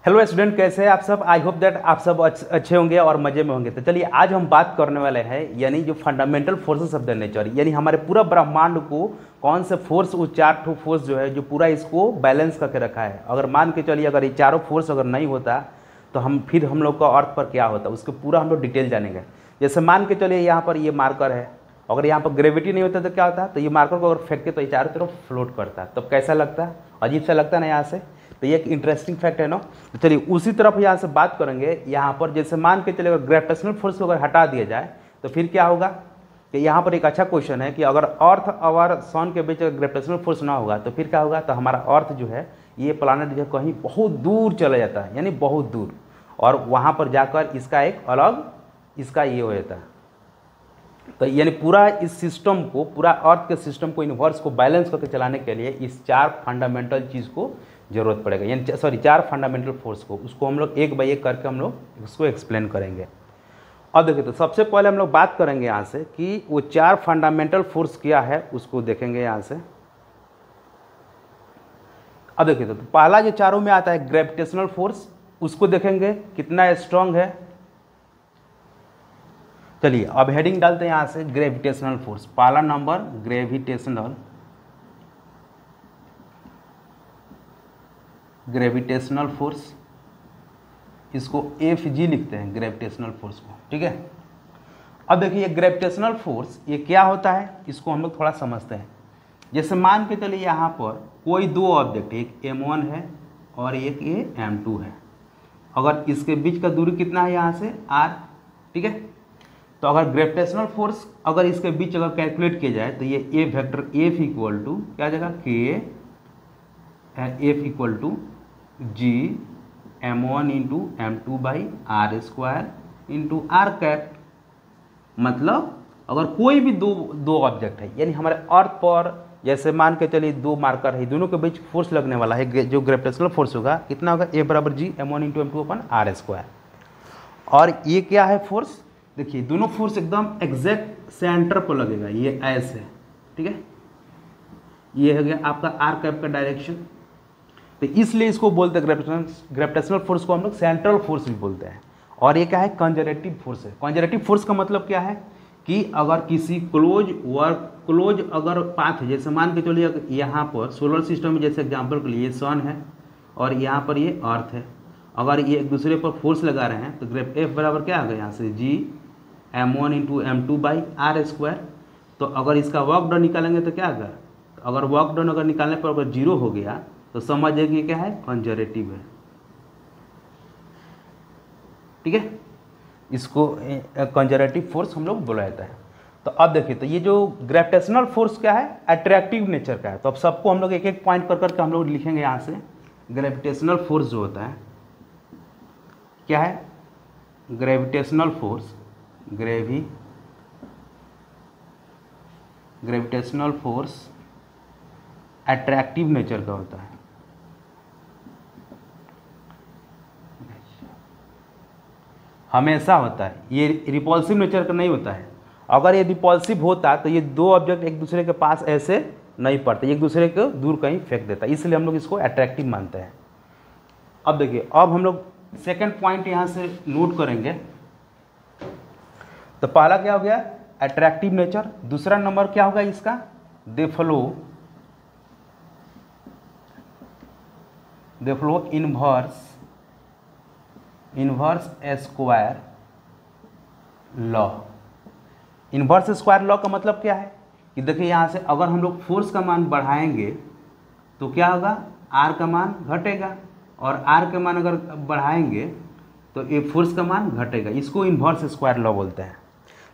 Hello student, कैसे हैं आप सब। आई होप दैट आप सब अच्छे होंगे और मजे में होंगे। तो चलिए आज हम बात करने वाले हैं यानी जो fundamental forces of the nature, यानी हमारे पूरा ब्रह्मांड को कौन से फोर्स, वो चार ठो फोर्स जो है जो पूरा इसको बैलेंस करके रखा है। अगर मान के चलिए अगर ये चारों फोर्स अगर नहीं होता तो हम लोग का अर्थ पर क्या होता, उसके पूरा हम लोग डिटेल जानेंगे। जैसे मान के चलिए यहाँ पर ये मार्कर है, अगर यहाँ पर ग्रेविटी नहीं होता तो क्या होता है, तो ये मार्कर को अगर फेंकते तो ये चारों तरफ फ्लोट करता है। तब कैसा लगता है, अजीब सा लगता है ना यहाँ से। तो ये एक इंटरेस्टिंग फैक्ट है ना। तो चलिए उसी तरफ यहाँ से बात करेंगे। यहाँ पर जैसे मान के चलिए अगर ग्रेविटेशनल फोर्स को अगर हटा दिया जाए तो फिर क्या होगा, कि यहाँ पर एक अच्छा क्वेश्चन है कि अगर अर्थ और सन के बीच ग्रेविटेशनल फोर्स ना होगा तो फिर क्या होगा, तो हमारा अर्थ जो है ये प्लानट जो है कहीं बहुत दूर चला जाता है, यानी बहुत दूर, और वहाँ पर जाकर इसका एक अलग इसका ये हो जाता है। तो यानी पूरा इस सिस्टम को, पूरा अर्थ के सिस्टम को, यूनिवर्स को बैलेंस करके चलाने के लिए इस चार फंडामेंटल चीज़ को ज़रूरत पड़ेगा, यानी सॉरी चार फंडामेंटल फोर्स को, उसको हम लोग एक बाय एक करके हम लोग उसको एक्सप्लेन करेंगे। अब देखिए, तो सबसे पहले हम लोग बात करेंगे यहाँ से कि वो चार फंडामेंटल फोर्स क्या है, उसको देखेंगे यहाँ से। अब देखिए, तो पहला जो चारों में आता है ग्रेविटेशनल फोर्स, उसको देखेंगे कितना स्ट्रांग है। चलिए अब हेडिंग डालते हैं यहाँ से ग्रेविटेशनल फोर्स। पहला नंबर ग्रेविटेशनल फोर्स, इसको Fg लिखते हैं ग्रेविटेशनल फोर्स को, ठीक है। अब देखिए ये ग्रेविटेशनल फोर्स ये क्या होता है, इसको हम लोग थोड़ा समझते हैं। जैसे मान के चलिए यहाँ पर कोई दो ऑब्जेक्ट, एक m1 है और एक ये m2 है। अगर इसके बीच का दूरी कितना है यहाँ से r, ठीक है। तो अगर ग्रेविटेशनल फोर्स अगर इसके बीच अगर कैलकुलेट किया जाए तो ये a vector F equal to क्या जगह k F equal to G m1 into m2 by R square into R cap. मतलब अगर कोई भी दो ऑब्जेक्ट है, यानी हमारे अर्थ पर जैसे मान के चलिए दो मार्कर है, दोनों के बीच फोर्स लगने वाला है, जो ग्रेविटेशनल फोर्स होगा कितना होगा, ए बराबर G m1 into m2 upon R square. और ये क्या है फोर्स, देखिए दोनों फोर्स एकदम एग्जैक्ट सेंटर पर लगेगा, ये ऐसे, ठीक है। ये हो गया आपका आर कैप का डायरेक्शन। तो इसलिए इसको बोलते हैं ग्रेविटेशनल फोर्स को हम लोग सेंट्रल फोर्स भी बोलते हैं। और ये क्या है, कंजर्वेटिव फोर्स है। कंजर्वेटिव फोर्स का मतलब क्या है कि अगर किसी क्लोज अगर पाथ है, जैसे मान के चलिए यहाँ पर सोलर सिस्टम में जैसे एग्जांपल के लिए सन है और यहाँ पर ये अर्थ है, अगर ये एक दूसरे पर फोर्स लगा रहे हैं तो ग्रेफ F बराबर क्या आ गया यहाँ से G m1 into m2 by R square. तो अगर इसका वर्क डन निकालेंगे तो क्या आएगा, तो अगर वर्क डन अगर निकालने पर अगर जीरो हो गया तो समझिए कि क्या है, कंजर्वेटिव है, ठीक है। इसको कंजर्वेटिव फोर्स हम लोग बोला जाता है। तो अब देखिए, तो ये जो ग्रेविटेशनल फोर्स क्या है, अट्रैक्टिव नेचर का है। तो अब सबको हम लोग एक एक पॉइंट कर करके हम लोग लिखेंगे यहाँ से। ग्रेविटेशनल फोर्स जो होता है क्या है, gravitational force, gravitational force attractive nature का होता है। हमेशा होता है, ये रिपल्सिव नेचर का नहीं होता है। अगर ये रिपल्सिव होता तो ये दो ऑब्जेक्ट एक दूसरे के पास ऐसे नहीं पड़ते, एक दूसरे को दूर कहीं फेंक देता, इसलिए हम लोग इसको अट्रैक्टिव मानते हैं। अब देखिए, अब हम लोग सेकंड पॉइंट यहाँ से नोट करेंगे। तो पहला क्या हो गया, अट्रैक्टिव नेचर। दूसरा नंबर क्या होगा इसका, they follow inverse square law. Inverse square law का मतलब क्या है कि देखिए यहाँ से अगर हम लोग फोर्स का मान बढ़ाएंगे तो क्या होगा, आर का मान घटेगा, और आर का मान अगर बढ़ाएंगे तो ये फोर्स का मान घटेगा। इसको इनवर्स स्क्वायर लॉ बोलते हैं।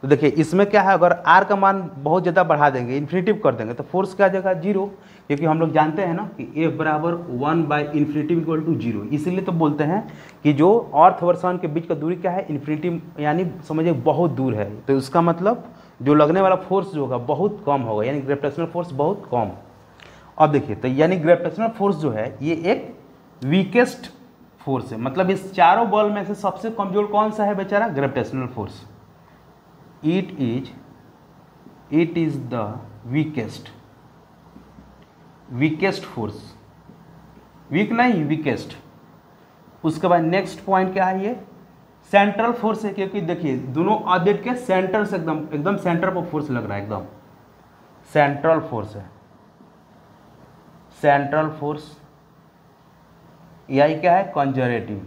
तो देखिए इसमें क्या है, अगर आर का मान बहुत ज़्यादा बढ़ा देंगे, इन्फिनिटिव कर देंगे, तो फोर्स क्या जगह जीरो, क्योंकि हम लोग जानते हैं ना कि F बराबर 1 by infinitive equal to zero. इसीलिए तो बोलते हैं कि जो अर्थ और सन के बीच का दूरी क्या है, इन्फिनिटिव, यानी समझिए बहुत दूर है। तो उसका मतलब जो लगने वाला फोर्स जो होगा बहुत कम होगा, यानी ग्रेविटेशनल फोर्स बहुत कम। अब देखिए, तो यानी ग्रेविटेशनल फोर्स जो है ये एक वीकेस्ट फोर्स है। मतलब इस चारों बल में से सबसे कमजोर कौन सा है बेचारा, gravitational force. It is the weakest force, weak नहीं वीकेस्ट, उसके बाद नेक्स्ट पॉइंट क्या है, ये सेंट्रल फोर्स है, क्योंकि देखिए दोनों ऑब्जेक्ट के सेंटर से एकदम एकदम सेंटर पर फोर्स लग रहा है, एकदम सेंट्रल फोर्स है, सेंट्रल फोर्स। यही क्या है, कंजर्वेटिव,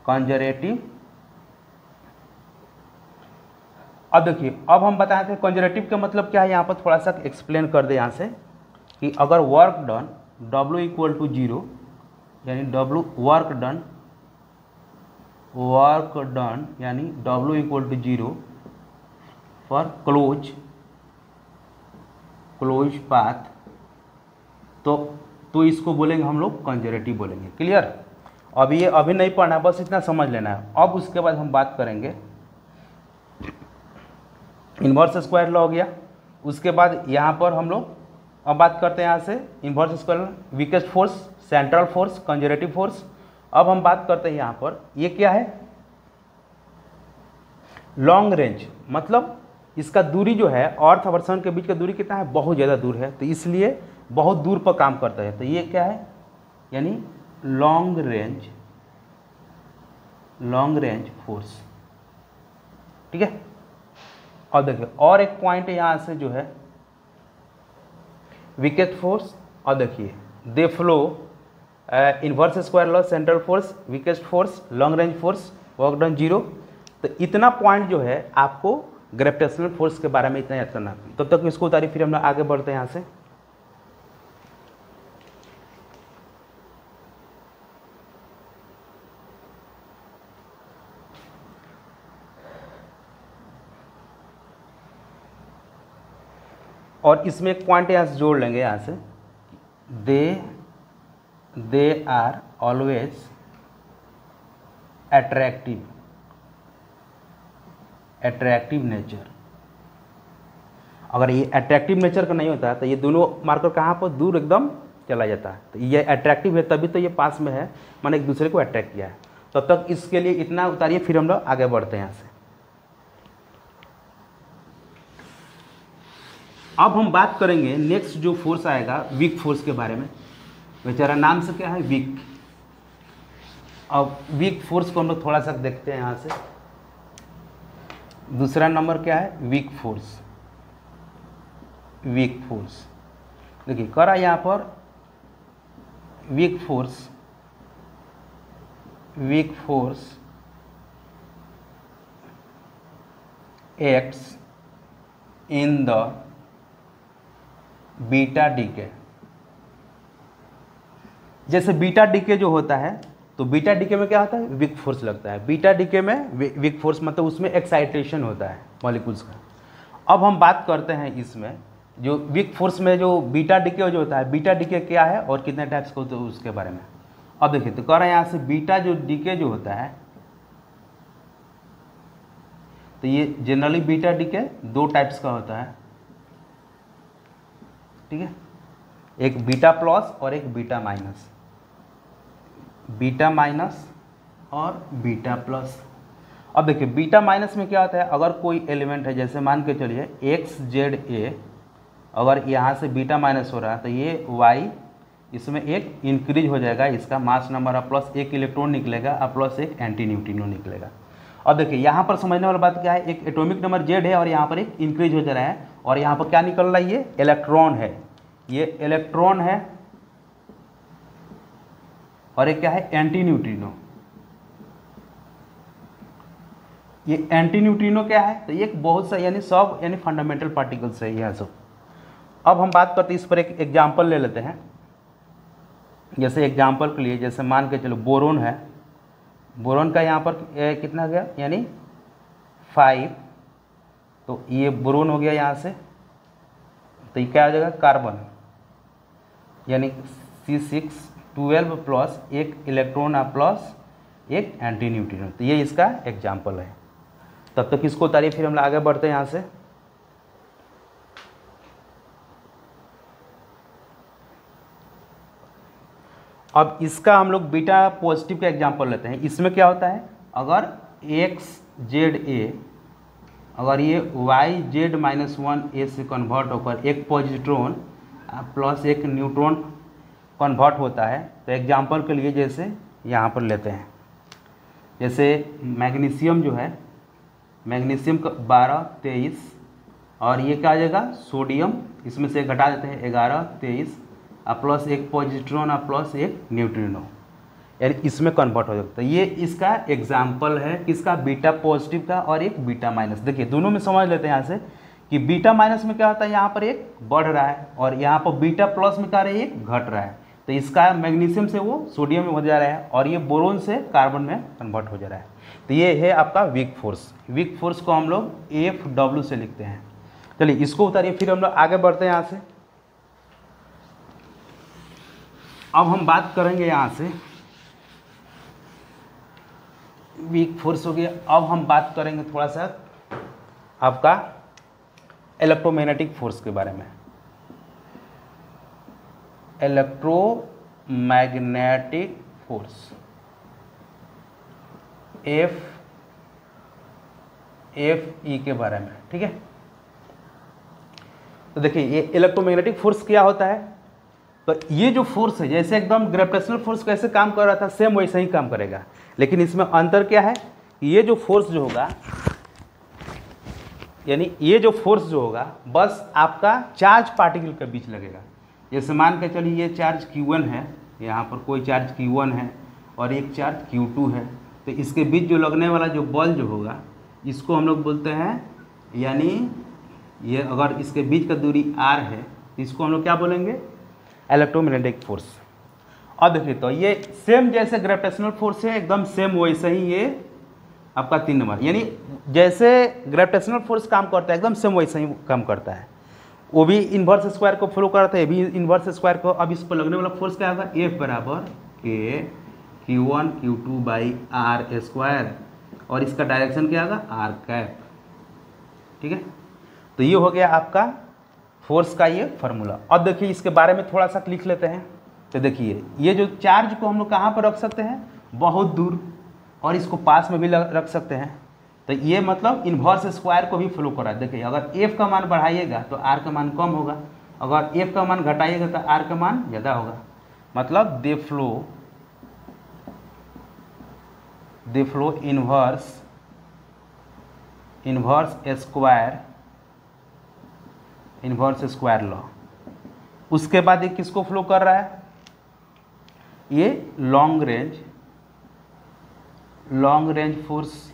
कंजर्वेटिव। अब देखिए, अब हम बताए थे कंजर्वेटिव का मतलब क्या है, यहाँ पर थोड़ा सा एक्सप्लेन कर दे यहाँ से कि अगर work done W equal to 0, यानी W वर्क डन यानी W equal to 0 for close path, तो इसको बोलेंगे हम लोग कंजर्वेटिव बोलेंगे। क्लियर? अब ये अभी नहीं पढ़ना है, बस इतना समझ लेना है। अब उसके बाद हम बात करेंगे इन्वर्स स्क्वायर लॉ हो गया। उसके बाद यहाँ पर हम लोग अब बात करते हैं यहाँ से inverse square, weakest force, central force, conservative force. अब हम बात करते हैं यहाँ पर ये क्या है, लॉन्ग रेंज, मतलब इसका दूरी जो है अर्थ और सन के बीच का दूरी कितना है, बहुत ज़्यादा दूर है, तो इसलिए बहुत दूर पर काम करता है। तो ये क्या है, यानी लॉन्ग रेंज फोर्स। ठीक है? और देखिए और एक पॉइंट यहाँ से जो है वीकेस्ट फोर्स, और देखिए they follow inverse square law, central force, weakest force, long range force, work done 0। तो इतना पॉइंट जो है आपको ग्रेविटेशनल फोर्स के बारे में इतना याद करना। तब तक इसको उतारी, फिर हम लोग आगे बढ़ते हैं यहाँ से। और इसमें एक पॉइंट यहाँ से जोड़ लेंगे, यहाँ से they are always attractive nature. अगर ये अट्रैक्टिव नेचर का नहीं होता तो ये दोनों मार्कर कहाँ पर दूर एकदम चला जाता है। तो ये अट्रैक्टिव है तभी तो ये पास में है, मैंने एक दूसरे को अट्रैक्ट किया है। तब तक इसके लिए इतना उतारिए, फिर हम लोग आगे बढ़ते हैं यहाँ से। अब हम बात करेंगे नेक्स्ट जो फोर्स आएगा वीक फोर्स के बारे में। बेचारा नाम से क्या है, वीक। अब वीक फोर्स को हम लोग थोड़ा सा देखते हैं यहाँ से। दूसरा नंबर क्या है, वीक फोर्स। वीक फोर्स देखिए करा यहाँ पर weak force acts in the beta decay. जैसे बीटा डीके जो होता है, तो बीटा डीके में क्या होता है, वीक फोर्स लगता है। बीटा डीके में वीक फोर्स मतलब उसमें एक्साइटेशन होता है मॉलिक्यूल्स का। अब हम बात करते हैं इसमें जो वीक फोर्स में जो बीटा डीके जो होता है, बीटा डीके क्या है और कितने टाइप्स का होता है उसके बारे में। अब देखिए तो कह रहे हैं यहाँ से बीटा जो डीके जो होता है, तो ये जनरली बीटा डीके 2 टाइप्स का होता है। ठीक है, एक बीटा प्लस और एक बीटा माइनस। बीटा माइनस और बीटा प्लस। अब देखिए बीटा माइनस में क्या होता है, अगर कोई एलिमेंट है, जैसे मान के चलिए एक्स जेड ए, अगर यहाँ से बीटा माइनस हो रहा है तो ये वाई, इसमें एक इंक्रीज हो जाएगा, इसका मास नंबर और प्लस 1 इलेक्ट्रॉन निकलेगा और प्लस 1 एंटी न्यूट्रिनो निकलेगा। अब देखिए यहाँ पर समझने वाली बात क्या है, एक एटॉमिक नंबर जेड है और यहाँ पर एक इंक्रीज हो जा रहा है, और यहाँ पर क्या निकल रहा है, ये इलेक्ट्रॉन है, ये इलेक्ट्रॉन है, और एक क्या है, एंटी न्यूट्रिनो। ये एंटी न्यूट्रिनो क्या है, तो ये बहुत सा यानी सब यानी फंडामेंटल पार्टिकल्स है यह सब। अब हम बात करते हैं इस पर, एक एग्जांपल ले लेते हैं। जैसे एग्जांपल के लिए, जैसे मान के चलो बोरोन है, बोरोन का यहाँ पर कितना गया, यानी 5, तो ये बोरोन हो गया यहाँ से, तो ये क्या हो जाएगा, कार्बन, यानी C612 प्लस 1 इलेक्ट्रॉन और प्लस 1 एंटी न्यूट्रिनो। तो ये इसका एग्जाम्पल है। तब तक इसको उतारिए, फिर हम आगे बढ़ते हैं यहाँ से। अब इसका हम लोग बीटा पॉजिटिव का एग्जांपल लेते हैं। इसमें क्या होता है, अगर एक्स जेड ए, अगर ये वाई जेड -1 ए से कन्वर्ट होकर एक पॉजिट्रॉन प्लस 1 न्यूट्रॉन कन्वर्ट होता है। तो एग्जांपल के लिए जैसे यहाँ पर लेते हैं, जैसे मैग्नीशियम जो है, मैग्नीशियम का 12 23 और ये क्या आ जाएगा सोडियम, इसमें से घटा देते हैं 11 23 और प्लस एक पॉजिट्रॉन और प्लस एक न्यूट्रिनो, यानी इसमें कन्वर्ट हो जाता है। ये इसका एग्जाम्पल है किसका, बीटा पॉजिटिव का और एक बीटा माइनस। देखिए दोनों में समझ लेते हैं यहाँ से कि बीटा माइनस में क्या होता है, यहाँ पर एक बढ़ रहा है और यहाँ पर बीटा प्लस में क्या रहा है, एक घट रहा है। तो इसका मैग्नीशियम से वो सोडियम में हो जा रहा है और ये बोरोन से कार्बन में कन्वर्ट हो जा रहा है। तो ये है आपका वीक फोर्स। वीक फोर्स को हम लोग Fw से लिखते हैं। चलिए इसको उतारिए, फिर हम लोग आगे बढ़ते हैं यहाँ से। अब हम बात करेंगे यहाँ से, वीक फोर्स हो गया। अब हम बात करेंगे थोड़ा सा आपका इलेक्ट्रोमैग्नेटिक फोर्स के बारे में। इलेक्ट्रोमैग्नेटिक फोर्स FE के बारे में, ठीक है। तो देखिए ये इलेक्ट्रोमैग्नेटिक फोर्स क्या होता है, तो ये जो फोर्स है जैसे एकदम ग्रेविटेशनल फोर्स कैसे काम कर रहा था सेम वैसे ही काम करेगा, लेकिन इसमें अंतर क्या है, ये जो फोर्स जो होगा, यानी ये जो फोर्स जो होगा बस आपका चार्ज पार्टिकल के बीच लगेगा। जैसे मान के चलिए ये चार्ज Q1 है, यहाँ पर कोई चार्ज Q1 है और एक चार्ज Q2 है, तो इसके बीच जो लगने वाला जो बल जो होगा इसको हम लोग बोलते हैं, यानी ये अगर इसके बीच का दूरी r है तो इसको हम लोग क्या बोलेंगे, इलेक्ट्रोमैग्नेटिक फोर्स। अब देखिए तो ये सेम जैसे ग्रेविटेशनल फोर्स है एकदम सेम वैसे ही ये आपका 3 नंबर, यानी जैसे ग्रेविटेशनल फोर्स काम करता है एकदम सेम वैसे ही काम करता है। वो भी इन्वर्स स्क्वायर को फॉलो करता है, ये भी इन्वर्स स्क्वायर को। अब इस पर लगने वाला फोर्स क्या होगा, F बराबर K Q1 Q2 by R square और इसका डायरेक्शन क्या होगा r कैप, ठीक है। तो ये हो गया आपका फोर्स का ये फार्मूला। अब देखिए इसके बारे में थोड़ा सा लिख लेते हैं। तो देखिए ये जो चार्ज को हम लोग कहाँ पर रख सकते हैं, बहुत दूर, और इसको पास में भी रख सकते हैं। तो ये मतलब इन्वर्स स्क्वायर को भी फॉलो कर रहा है। देखिए अगर F का मान बढ़ाइएगा तो R का मान कम होगा, अगर F का मान घटाइएगा तो R का मान ज़्यादा होगा। मतलब दे फ्लो इन्वर्स स्क्वायर लॉ। उसके बाद ये किसको फ्लो कर रहा है, ये लॉन्ग रेंज फोर्स।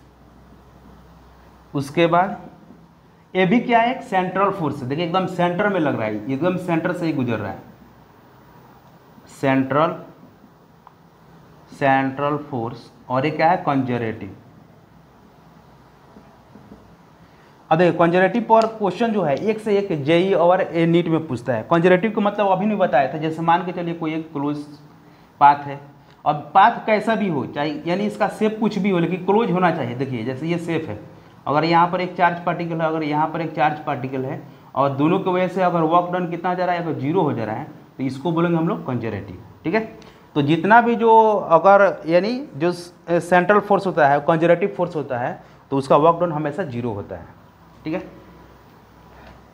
उसके बाद ये भी क्या है, एक सेंट्रल फोर्स है। देखिए एकदम सेंटर में लग रहा है, एकदम सेंटर से ही गुजर रहा है, सेंट्रल फोर्स। और ये क्या है, कंजर्वेटिव। अब देखिए कंजर्वेटिव पर क्वेश्चन जो है एक से एक जेई और नीट में पूछता है। कंजर्वेटिव का मतलब अभी नहीं बताया था, जैसे मान के चलिए कोई एक क्लोज पाथ है, अब पाथ कैसा भी हो चाहे, यानी इसका शेप कुछ भी हो लेकिन क्लोज होना चाहिए। देखिए जैसे ये शेप है, अगर यहाँ पर एक चार्ज पार्टिकल है, अगर यहाँ पर एक चार्ज पार्टिकल है और दोनों की वजह से अगर वर्क डन कितना जा रहा है, अगर 0 हो जा रहा है, तो इसको बोलेंगे हम लोग कंजर्वेटिव, ठीक है। तो जितना भी जो अगर यानी जो सेंट्रल फोर्स होता है कंजर्वेटिव फोर्स होता है तो उसका वर्क डन हमेशा 0 होता है, ठीक है।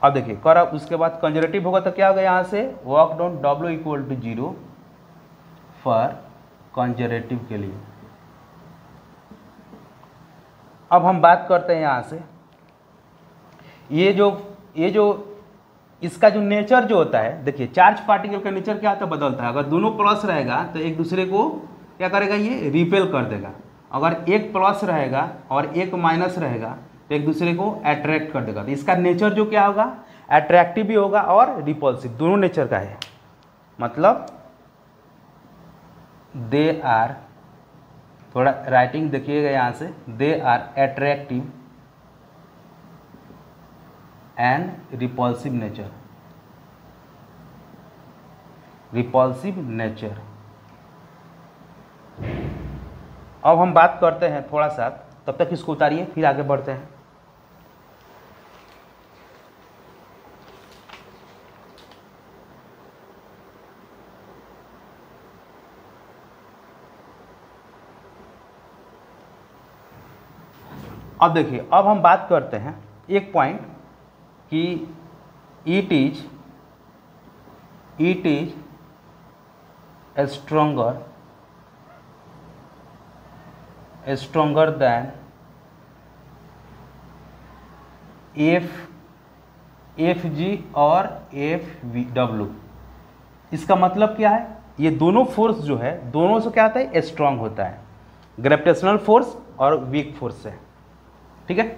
अब देखिए कर, उसके बाद कंजर्वेटिव होगा तो क्या होगा, यहाँ से work done W equal to 0 for conservative के लिए। अब हम बात करते हैं यहाँ से, ये जो इसका जो नेचर जो होता है, देखिए चार्ज पार्टिकल का नेचर क्या होता है, बदलता है। अगर दोनों प्लस रहेगा तो एक दूसरे को क्या करेगा, ये रिपेल कर देगा। अगर एक प्लस रहेगा और एक माइनस रहेगा तो एक दूसरे को अट्रैक्ट कर देगा। तो इसका नेचर जो क्या होगा, अट्रैक्टिव भी होगा और रिपल्सिव, दोनों नेचर का है। मतलब दे आर, थोड़ा राइटिंग देखिएगा यहाँ से, they are attractive and repulsive nature. अब हम बात करते हैं थोड़ा सा, तब तक इसको उतारिए फिर आगे बढ़ते हैं। अब देखिए अब हम बात करते हैं एक पॉइंट कि it is stronger than F G और एफ डब्ल्यू। इसका मतलब क्या है, ये दोनों फोर्स जो है दोनों से क्या होता है, स्ट्रांग होता है, ग्रेविटेशनल फोर्स और वीक फोर्स से। ठीक है,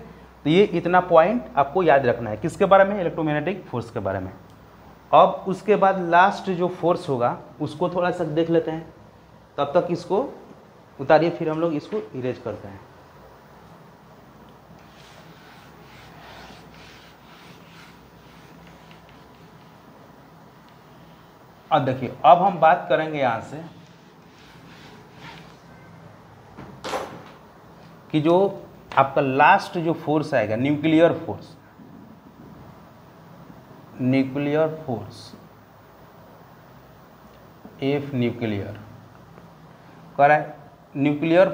तो ये इतना पॉइंट आपको याद रखना है किसके बारे में, इलेक्ट्रोमैग्नेटिक फोर्स के बारे में। अब उसके बाद लास्ट जो फोर्स होगा उसको थोड़ा सा देख लेते हैं, तब तक इसको उतारिए, फिर हम लोग इसको इरेज करते हैं। अब देखिए, अब हम बात करेंगे यहां से कि जो आपका लास्ट जो फोर्स आएगा, न्यूक्लियर फोर्स, एफ न्यूक्लियर कह रहा है, nuclear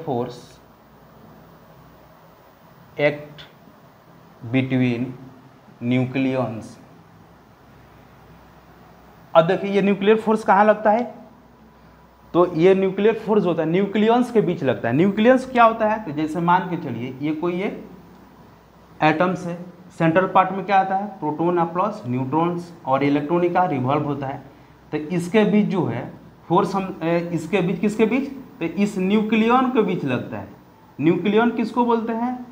force act between nucleons. अब देखिए ये न्यूक्लियर फोर्स कहाँ लगता है, तो ये न्यूक्लियर फोर्स होता है न्यूक्लियंस के बीच लगता है। न्यूक्लियंस क्या होता है, तो जैसे मान के चलिए ये कोई एक एटम्स है, सेंट्रल पार्ट में क्या आता है, प्रोटॉन प्लस न्यूट्रॉन्स और इलेक्ट्रॉन का रिवॉल्व होता है। तो इसके बीच जो है फोर्स, हम इसके बीच किसके बीच, तो इस न्यूक्लियन के बीच लगता है। न्यूक्लियन किसको बोलते हैं,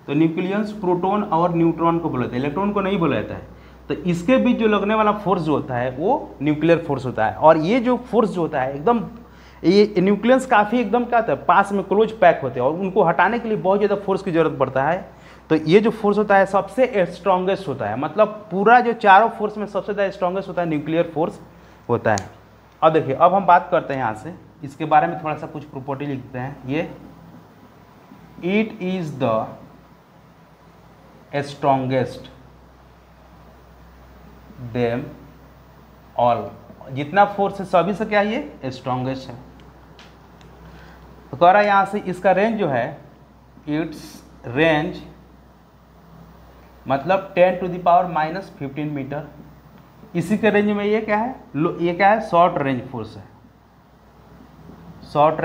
तो न्यूक्लियंस प्रोटॉन और न्यूट्रॉन को बोला जाता है, इलेक्ट्रॉन को नहीं बोला जाता है। तो इसके बीच जो लगने वाला फोर्स जो होता है वो न्यूक्लियर फोर्स होता है। और ये जो फोर्स जो होता है एकदम, ये न्यूक्लियंस काफ़ी एकदम क्या होता है, पास में क्लोज पैक होते हैं और उनको हटाने के लिए बहुत ज़्यादा फोर्स की जरूरत पड़ता है। तो ये जो फोर्स होता है सबसे स्ट्रॉन्गेस्ट होता है, मतलब पूरा जो चारों फोर्स में सबसे ज़्यादा स्ट्रॉन्गेस्ट होता है न्यूक्लियर फोर्स होता है। अब देखिए, अब हम बात करते हैं यहाँ से इसके बारे में, थोड़ा सा कुछ प्रॉपर्टी लिखते हैं। ये it is the strongest them all, जितना फोर्स है सभी से क्या ये स्ट्रॉन्गेस्ट है। तो कह रहा है यहाँ से इसका रेंज जो है, इट्स रेंज मतलब 10⁻⁻15 मीटर। इसी के रेंज में ये क्या है, ये क्या है, शॉर्ट रेंज फोर्स है। शॉर्ट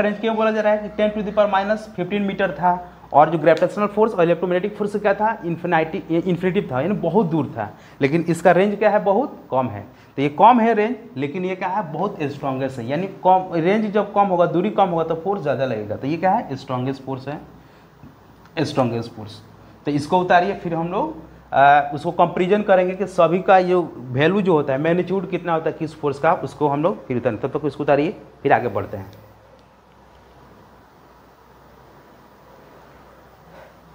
रेंज क्यों बोला जा रहा है कि 10⁻⁻15 मीटर था, और जो ग्रेविटेशनल फोर्स और इलेक्ट्रोमैग्नेटिक फोर्स क्या था, इन्फिनिटी था, यानी बहुत दूर था। लेकिन इसका रेंज क्या है, बहुत कम है। तो ये कम है रेंज, लेकिन ये क्या है, बहुत स्ट्रॉन्गेस्ट है। यानी कम रेंज जब कम होगा, दूरी कम होगा, तो फोर्स ज़्यादा लगेगा। तो ये क्या है, स्ट्रॉन्गेस्ट फोर्स है, स्ट्रॉन्गेस्ट फोर्स। तो इसको उतारिए, फिर हम लोग उसको कंपेरिजन करेंगे कि सभी का ये वैल्यू जो होता है, मैग्नीट्यूड कितना होता है किस फोर्स का, उसको हम लोग फिर उतारेंगे। तब तक इसको उतारिए, फिर आगे बढ़ते हैं।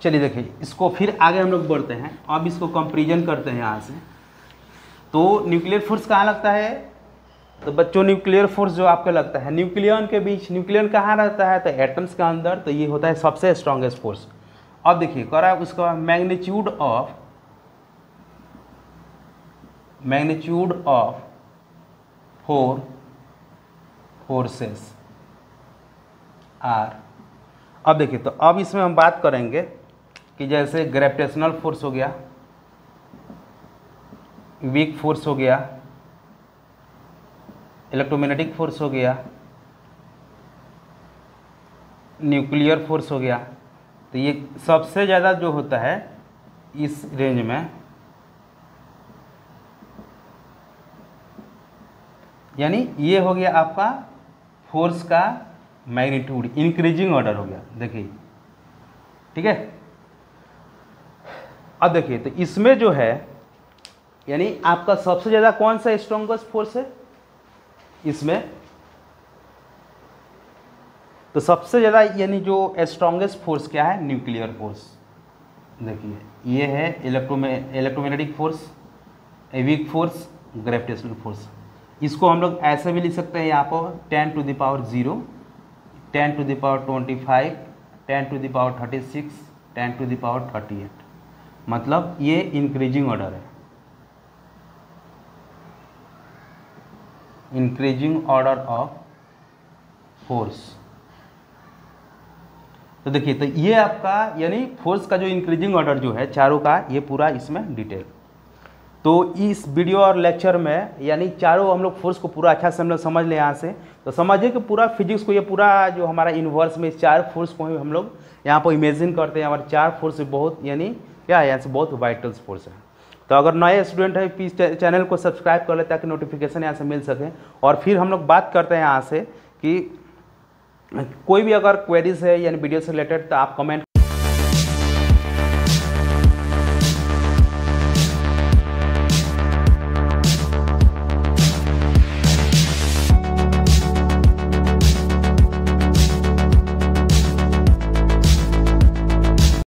चलिए देखिए, इसको फिर आगे हम लोग बढ़ते हैं। अब इसको कंपेरिजन करते हैं यहाँ से। तो न्यूक्लियर फोर्स कहाँ लगता है, तो बच्चों न्यूक्लियर फोर्स जो आपका लगता है न्यूक्लियन के बीच। न्यूक्लियन कहाँ रहता है, तो एटम्स के अंदर। तो ये होता है सबसे स्ट्रॉन्गेस्ट फोर्स। अब देखिए कह रहा है उसका magnitude of four forces are. अब देखिए, तो अब इसमें हम बात करेंगे कि जैसे ग्रेविटेशनल फोर्स हो गया, वीक फोर्स हो गया, इलेक्ट्रोमैग्नेटिक फोर्स हो गया, न्यूक्लियर फोर्स हो गया। तो ये सबसे ज़्यादा जो होता है इस रेंज में, यानी ये हो गया आपका फोर्स का मैग्नीट्यूड, इंक्रीजिंग ऑर्डर हो गया। देखिए, ठीक है। अब देखिए, तो इसमें जो है, यानी आपका सबसे ज़्यादा कौन सा स्ट्रॉन्गेस्ट फोर्स है इसमें, तो सबसे ज़्यादा यानी जो स्ट्रॉन्गेस्ट फोर्स क्या है, न्यूक्लियर फोर्स। देखिए, ये है electromagnetic force, weak force, gravitational force. इसको हम लोग ऐसे भी लिख सकते हैं यहाँ पर 10⁻0, 10⁻25, 10⁻36, 10⁻38। मतलब ये इंक्रीजिंग ऑर्डर है, इंक्रीजिंग ऑर्डर ऑफ फोर्स। तो देखिए, तो ये आपका यानी फोर्स का जो इंक्रीजिंग ऑर्डर जो है चारों का, ये पूरा इसमें डिटेल। तो इस वीडियो और लेक्चर में यानी चारों हम लोग फोर्स को पूरा अच्छा से हम लोग समझ लें यहाँ से। तो समझिए कि पूरा फिजिक्स को, ये पूरा जो हमारा यूनिवर्स में चार फोर्स को ही हम लोग यहाँ पर इमेजिन करते हैं। हमारे चार फोर्स बहुत यानी क्या है, यहाँ से बहुत वाइटल्स फोर्स है। तो अगर नए स्टूडेंट है प्लीज़ चैनल को सब्सक्राइब कर ले ताकि नोटिफिकेशन यहाँ से मिल सके। और फिर हम लोग बात करते हैं यहाँ से कि कोई भी अगर क्वेरीज है यानी वीडियो से रिलेटेड तो आप कमेंट